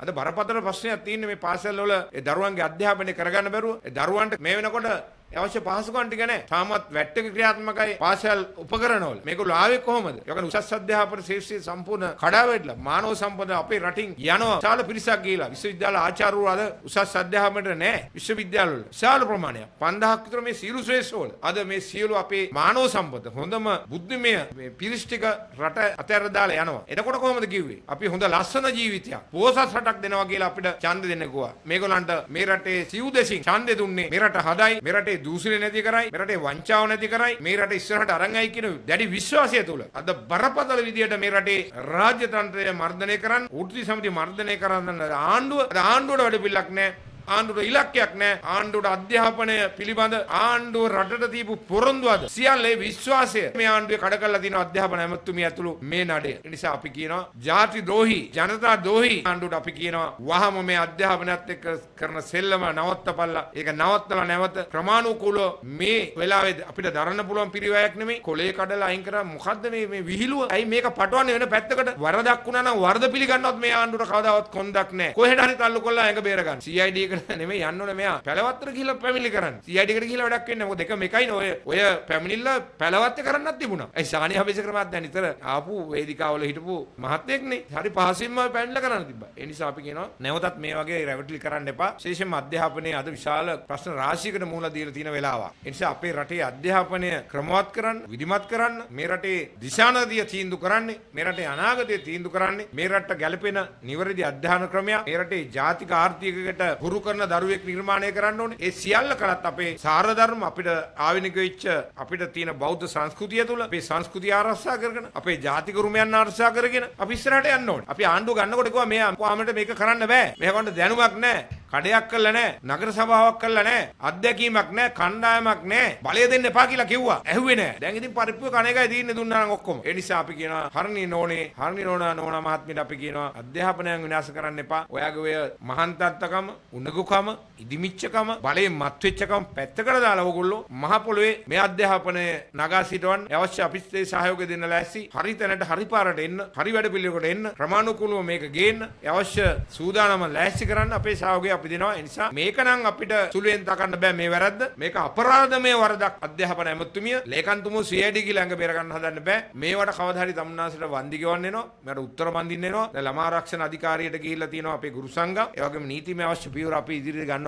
අද බරපතල ප්‍රශ්නයක් තියෙන්නේ මේ පාසල් වල ඒ දරුවන්ගේ අධ්‍යාපනය කරගන්න බැරුව ඒ දරුවන්ට මේ වෙනකොට අවශ්‍ය පහසුකම් ටික නැහැ. තාමත් වැට් එක ක්‍රියාත්මකයි පාසල් උපකරණවල. මේගොල්ලෝ ආවේ කොහොමද? යකන උසස් අධ්‍යාපන ශිෂ්‍ය සම්පූර්ණ කඩාවැටලා මානව සම්පද අපේ රටින් යනවා. විශාල පිරිසක් ගිහිලා විශ්වවිද්‍යාල ආචාර්යවරු අද උසස් අධ්‍යාපනයට නැහැ. විශ්වවිද්‍යාල වල විශාල ප්‍රමාණයක් 5000ක් විතර මේ සියලු ශ්‍රේෂ්ඨ වල. අද මේ සියලු අපේ මානව සම්පද හොඳම බුද්ධිමය මේ පිරිස් ටික රට අතහැර දාලා යනවා. එතකොට කොහොමද කිව්වේ? අපි හොඳ ලස්සන ජීවිතයක් පොහොසත් රටක් දෙනවා කියලා අපිට ඡන්ද දෙන්න ගියා. මේගොල්ලන්ට මේ රටේ සිව් දෙසින් ඡන්දෙ දුන්නේ මේ රට හදයි, මේ රටේ දූෂණය නැති කරයි, මේ රටේ වංචාව නැති කරයි, මේ රට ඉස්සරහට අරන් යයි කියන දැඩි විශ්වාසය තුල අද බරපතල විදියට මේ රටේ රාජ්‍ය තන්ත්‍රය මර්ධනය කරන්න, වෘත්ති සමිතිය මර්ධනය කරන්න ආණ්ඩුවට වැඩ පිළිලක් නැහැ. ආණ්ඩුවට ඉලක්කයක් නැහැ. ආණ්ඩුවට අධ්‍යාපනය පිළිබඳ ආණ්ඩුව රටට දීපු පොරොන්දුවද සියල්ල ඒ විශ්වාසය මේ ආණ්ඩුවේ කඩ කරලා තියෙන අධ්‍යාපන ඇමතුමිය ඇතුළු මේ නඩය. ඒ නිසා අපි කියනවා ජාති ද්‍රෝහී, ජනතා ද්‍රෝහී ආණ්ඩුවට අපි කියනවා වහම මේ අධ්‍යාපනයත් එක්ක කරන සෙල්ලම නවත්තපල්ලා. ඒක නවත්තලා නැවත ක්‍රමානුකූලව මේ වෙලාවේ අපිට දරන්න පුළුවන් පිරිවැයක් නෙමෙයි. කොලේ කඩලා අයින් කරා මොකද්ද මේ විහිළුව? ඇයි මේක පටවන්නේ වෙන පැත්තකට? වරදක් වුණා නම් වරද පිළිගන්නවත් මේ ආණ්ඩුවට කවදාවත් කොන්දක් නැහැ. කොහෙට හරි තල්ලු කරලා ඇඟ බේර ගන්න. CID එක නෙමෙයි යන්න ඕනේ මෙයා පැලවත්තර ගිහිල්ලා පැමිණිලි කරන්න. CID එකට ගිහිල්ලා වැඩක් වෙන්නේ නැහැ. මොකද දෙකම එකයිනේ. ඔය පැමිණිල්ල පැලවත්තේ කරන්නත් තිබුණා. ඒ සානිය අබේසකර මහත්තයා නිතර ආපු වේදිකාවල හිටපු මහත්තයෙක්නේ. හරි පහසින්ම පැමිණිල්ල කරන්න තිබ්බා. ඒ නිසා අපි කියනවා නැවතත් මේ වගේ රැවටිලි කරන්න එපා. විශේෂයෙන්ම අධ්‍යාපනයේ අද විශාල ප්‍රශ්න රාශියකට මුහුණ දීලා තියෙන වෙලාවක්. ඒ නිසා අපේ රටේ අධ්‍යාපනය ක්‍රමවත් කරන්න, විධිමත් කරන්න, මේ රටේ දිශානදිය තීන්දුව කරන්නේ, මේ රටේ අනාගතය තීන්දුව කරන්නේ, මේ රටට ගැළපෙන නිවැරදි අධ්‍යාපන ක්‍රමයක්, මේ රටේ ජාතික ආර්ථිකයකට හුරු කරන දරුවෙක් නිර්මාණය කරන්න ඕනේ. ඒ සියල්ල කරත් අපේ සාර ධර්ම අපිට ආවිනික වෙච්ච අපිට තියෙන බෞද්ධ සංස්කෘතිය තුළ අපේ සංස්කෘතිය ආරක්ෂා කරගෙන අපේ ජාතික උරුමයන් ආරක්ෂා කරගෙන අපි ඉස්සරහට යන්න ඕනේ. අපි ආණ්ඩුව ගන්නකොට කිව්වා මේ කොහමද මේක කරන්න බෑ. මේකට දැනුමක් නැහැ. කඩයක් කළා නැහැ. නගර සභාවක් කළා නැහැ. අධ්‍යක්ීමක් නැහැ. කණ්ඩායමක් නැහැ. බලය දෙන්න එපා කියලා කිව්වා. ඇහුවේ නැහැ. දැන් ඉතින් පරිප්පුව කණ එකයි තියෙන්නේ දුන්නා නම් ඔක්කොම. ඒ නිසා අපි කියනවා හරණි නෝනා මහත්මියට අපි කියනවා අධ්‍යාපනයන් විනාශ කරන්න එපා. ඔයාගේ ඔය මහන්තත්තකම, උණගුකම, ඉදිමිච්චකම, බලයෙන් මත්වෙච්චකම පැත්තකට දාලා ඕගොල්ලෝ මහ පොළොවේ මේ අධ්‍යාපනය නගා සිටවන්න අවශ්‍ය අපිත් ඒ සහයෝගය දෙන්න ලෑස්ති. හරි තැනට හරි පාරට එන්න, හරි වැඩ පිළිවෙලකට එන්න, ක්‍රමානුකූලව මේක ගේන්න අවශ්‍ය සූදානම ලෑස්ති කරන්න අපේ සහයෝගය අපි දෙනවා. ඒ නිසා මේක නම් අපිට සුළුෙන් තකන්න බෑ මේ වැරද්ද. මේක අපරාධමය වරදක්. අධ්‍යාපන ඇමතුමිය ලේකම්තුමෝ CID කියලා ඇඟ බේර ගන්න හදන්න බෑ. මේවට කවදා හරි තමුන්නාසට වන්දි ගෙවන්න එනවා. මට උත්තර බඳින්න එනවා. දැන් ළමා ආරක්ෂණ අධිකාරියට ගිහිල්ලා තියෙනවා අපේ ගුරු සංඝ. ඒ වගේම නීතිමය අවශ්‍ය පියවර අපි ඉදිරියට ගන්න